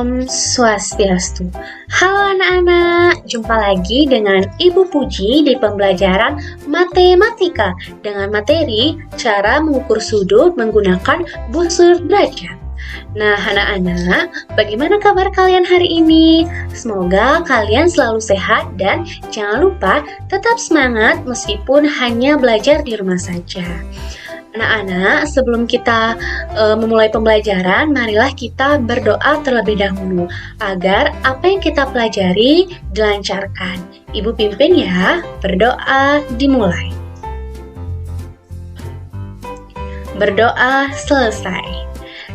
Om Swastiastu. Halo anak-anak, jumpa lagi dengan Ibu Puji di pembelajaran matematika dengan materi cara mengukur sudut menggunakan busur derajat. Nah anak-anak, bagaimana kabar kalian hari ini? Semoga kalian selalu sehat dan jangan lupa tetap semangat meskipun hanya belajar di rumah saja. Anak-anak, sebelum kita memulai pembelajaran, marilah kita berdoa terlebih dahulu agar apa yang kita pelajari dilancarkan. Ibu pimpin ya, berdoa dimulai. Berdoa selesai.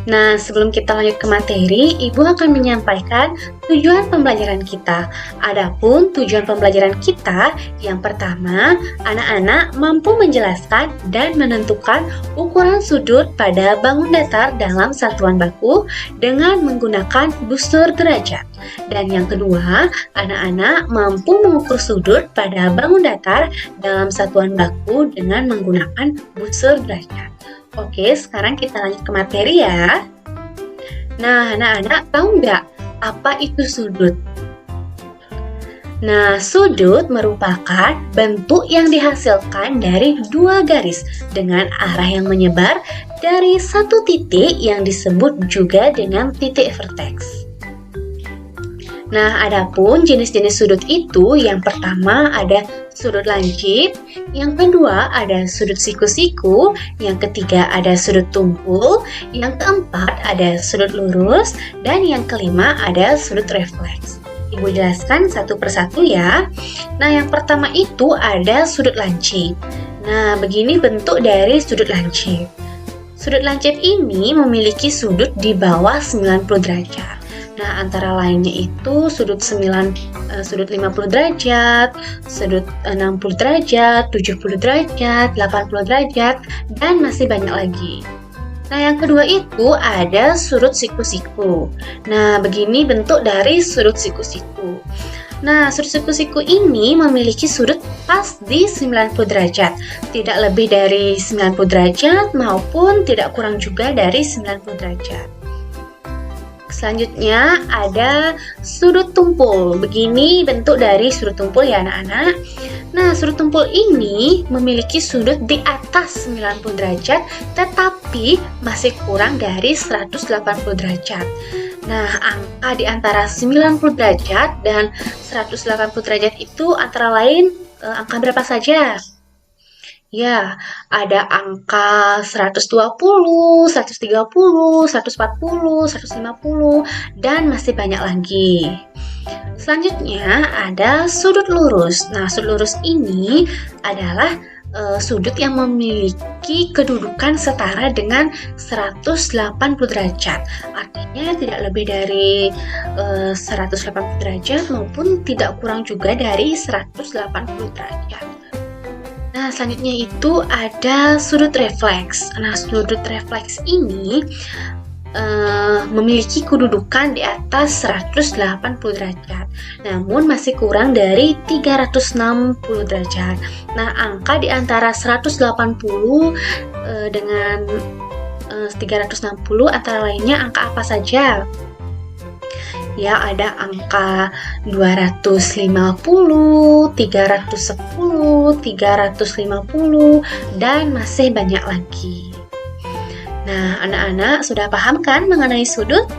Nah, sebelum kita lanjut ke materi, Ibu akan menyampaikan tujuan pembelajaran kita. Adapun tujuan pembelajaran kita, yang pertama, anak-anak mampu menjelaskan dan menentukan ukuran sudut pada bangun datar dalam satuan baku dengan menggunakan busur derajat. Dan yang kedua, anak-anak mampu mengukur sudut pada bangun datar dalam satuan baku dengan menggunakan busur derajat. Oke, sekarang kita lanjut ke materi ya. Nah, anak-anak tahu nggak apa itu sudut? Nah, sudut merupakan bentuk yang dihasilkan dari dua garis dengan arah yang menyebar dari satu titik yang disebut juga dengan titik vertex. Nah, adapun jenis-jenis sudut itu, yang pertama ada sudut lancip, yang kedua ada sudut siku-siku, yang ketiga ada sudut tumpul, yang keempat ada sudut lurus, dan yang kelima ada sudut refleks. Ibu jelaskan satu persatu ya. Nah, yang pertama itu ada sudut lancip. Nah, begini bentuk dari sudut lancip. Sudut lancip ini memiliki sudut di bawah 90 derajat. Nah, antara lainnya itu sudut 50 derajat, sudut 60 derajat, 70 derajat, 80 derajat, dan masih banyak lagi. Nah, yang kedua itu ada sudut siku-siku. Nah, begini bentuk dari sudut siku-siku. Nah, sudut siku-siku ini memiliki sudut pas di 90 derajat, tidak lebih dari 90 derajat maupun tidak kurang juga dari 90 derajat. Selanjutnya ada sudut tumpul. Begini bentuk dari sudut tumpul ya anak-anak. Nah, sudut tumpul ini memiliki sudut di atas 90 derajat tetapi masih kurang dari 180 derajat. Nah, angka di antara 90 derajat dan 180 derajat itu antara lain angka berapa saja? Ya, ada angka 120, 130, 140, 150, dan masih banyak lagi. Selanjutnya ada sudut lurus. Nah, sudut lurus ini adalah sudut yang memiliki kedudukan setara dengan 180 derajat. Artinya tidak lebih dari 180 derajat maupun tidak kurang juga dari 180 derajat. Nah, selanjutnya itu ada sudut refleks. Nah, sudut refleks ini memiliki kedudukan di atas 180 derajat, namun masih kurang dari 360 derajat. Nah, angka di antara 180 dengan 360 antara lainnya angka apa saja? Ya, ada angka 250, 310, 350, dan masih banyak lagi. Nah, anak-anak sudah paham kan mengenai sudut?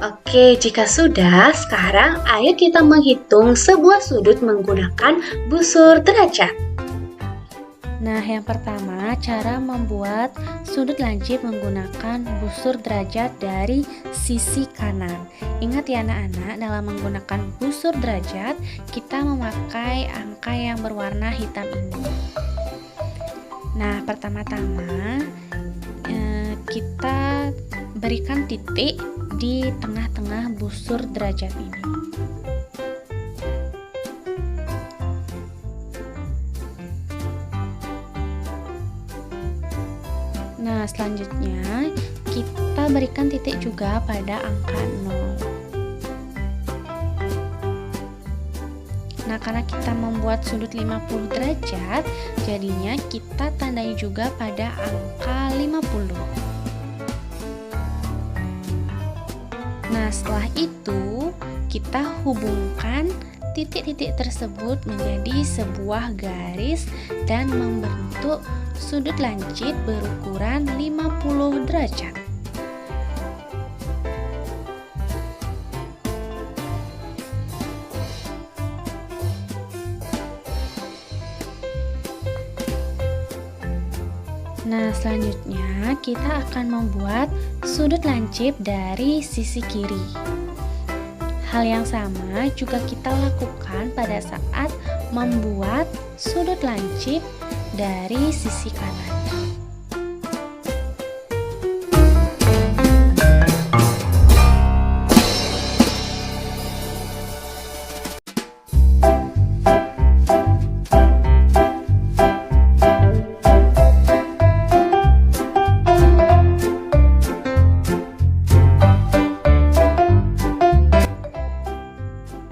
Oke, jika sudah, sekarang ayo kita menghitung sebuah sudut menggunakan busur derajat. Nah, yang pertama, cara membuat sudut lancip menggunakan busur derajat dari sisi kanan. Ingat ya anak-anak, dalam menggunakan busur derajat, kita memakai angka yang berwarna hitam ini. Nah, pertama-tama kita berikan titik di tengah-tengah busur derajat ini. Nah, selanjutnya kita berikan titik juga pada angka 0. Nah, karena kita membuat sudut 50 derajat, jadinya kita tandai juga pada angka 50. Nah, setelah itu kita hubungkan titik-titik tersebut menjadi sebuah garis dan membentuk sudut lancip berukuran 50 derajat. Nah, selanjutnya kita akan membuat sudut lancip dari sisi kiri. Hal yang sama juga kita lakukan pada saat membuat sudut lancip dari sisi kanan.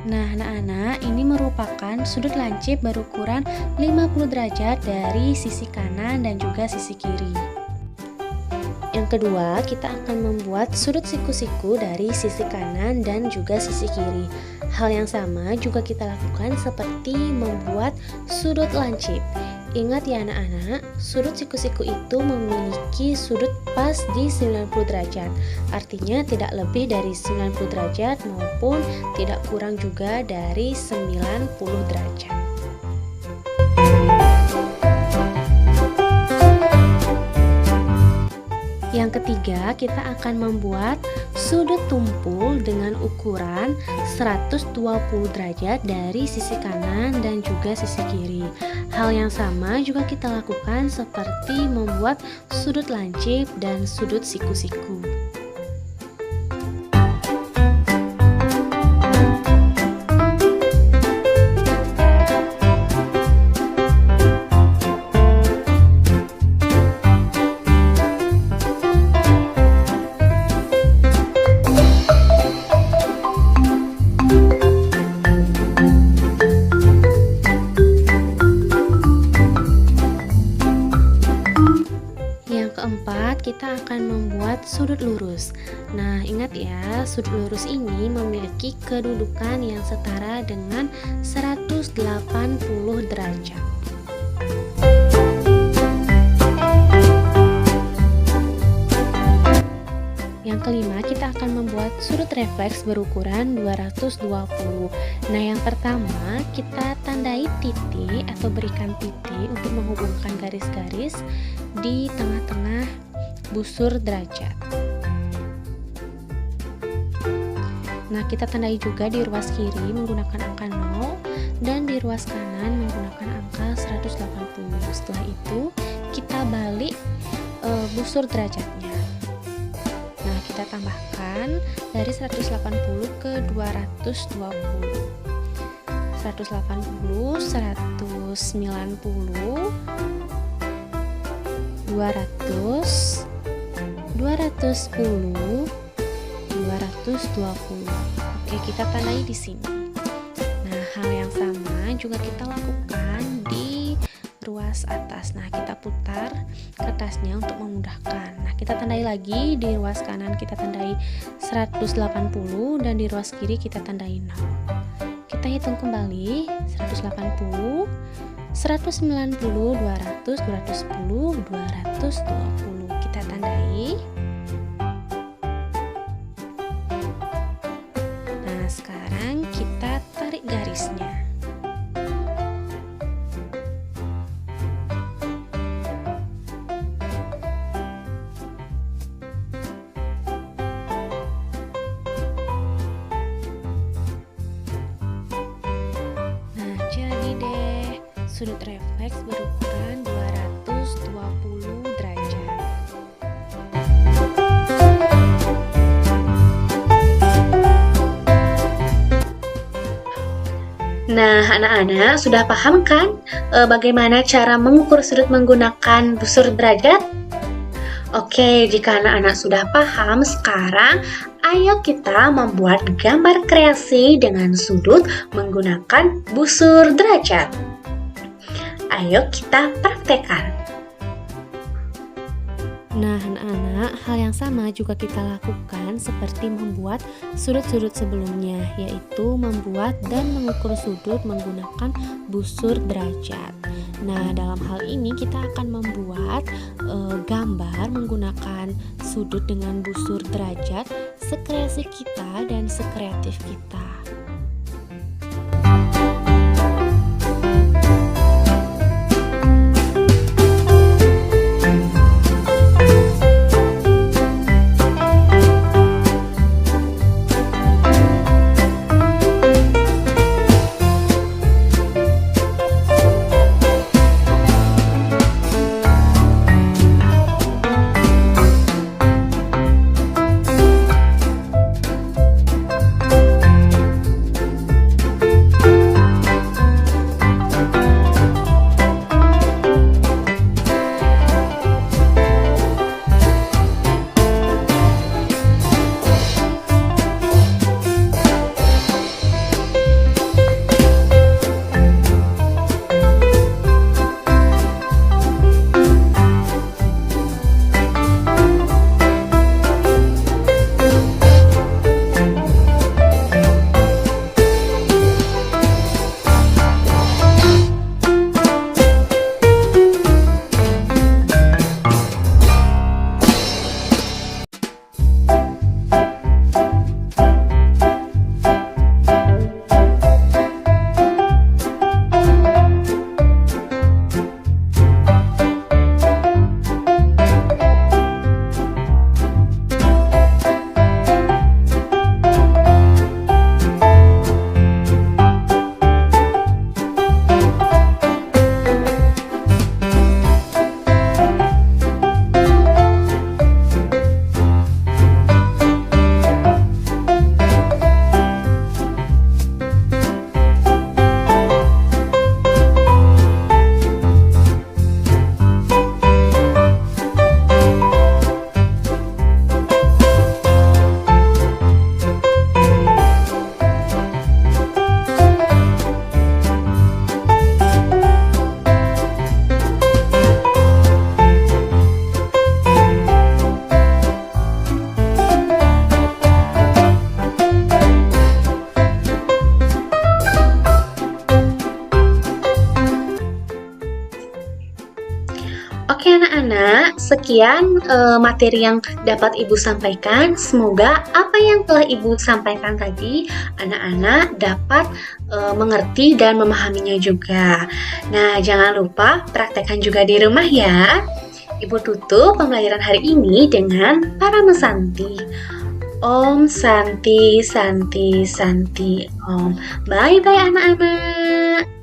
Nah, anak-anak, ini merupakan sudut lancip berukuran 50 derajat dari sisi kanan dan juga sisi kiri. Yang kedua, kita akan membuat sudut siku-siku dari sisi kanan dan juga sisi kiri. Hal yang sama juga kita lakukan seperti membuat sudut lancip. Ingat ya anak-anak, sudut siku-siku itu memiliki sudut pas di 90 derajat. Artinya tidak lebih dari 90 derajat maupun tidak kurang juga dari 90 derajat. Yang ketiga, kita akan membuat sudut tumpul dengan ukuran 120 derajat dari sisi kanan dan juga sisi kiri. Hal yang sama juga kita lakukan seperti membuat sudut lancip dan sudut siku-siku. Keempat, kita akan membuat sudut lurus. Nah, ingat ya, sudut lurus ini memiliki kedudukan yang setara dengan 180 derajat. Yang kelima, kita akan membuat sudut refleks berukuran 220. Nah, yang pertama, kita tandai titik atau berikan titik untuk menghubungkan garis-garis di tengah-tengah busur derajat. Nah, kita tandai juga di ruas kiri menggunakan angka 0 dan di ruas kanan menggunakan angka 180. Setelah itu, kita balik busur derajatnya. Nah, kita tambahkan dari 180 ke 220. 180, 190, 200, 210, 220. Oke, kita tandai di sini. Nah, hal yang sama juga kita lakukan di ruas atas. Nah, kita putar kertasnya untuk memudahkan. Nah, kita tandai lagi di ruas kanan, kita tandai 180 dan di ruas kiri kita tandai 0. Kita hitung kembali 180, 190, 200, 210, 220. Kita tandai. Nah, sekarang kita tarik garisnya. Sudut refleks berukuran 220 derajat. Nah, anak-anak sudah paham kan bagaimana cara mengukur sudut menggunakan busur derajat? Oke, jika anak-anak sudah paham, sekarang ayo kita membuat gambar kreasi dengan sudut menggunakan busur derajat. Ayo kita praktekkan. Nah, anak-anak, hal yang sama juga kita lakukan seperti membuat sudut-sudut sebelumnya, yaitu membuat dan mengukur sudut menggunakan busur derajat. Nah, dalam hal ini kita akan membuat gambar menggunakan sudut dengan busur derajat sekreasi kita dan sekreatif kita. Oke anak-anak, sekian materi yang dapat Ibu sampaikan. Semoga apa yang telah Ibu sampaikan tadi anak-anak dapat mengerti dan memahaminya juga. Nah, jangan lupa praktekkan juga di rumah ya. Ibu tutup pembelajaran hari ini dengan Parama Santi. Om Santi Santi Santi Om. Bye-bye anak-anak.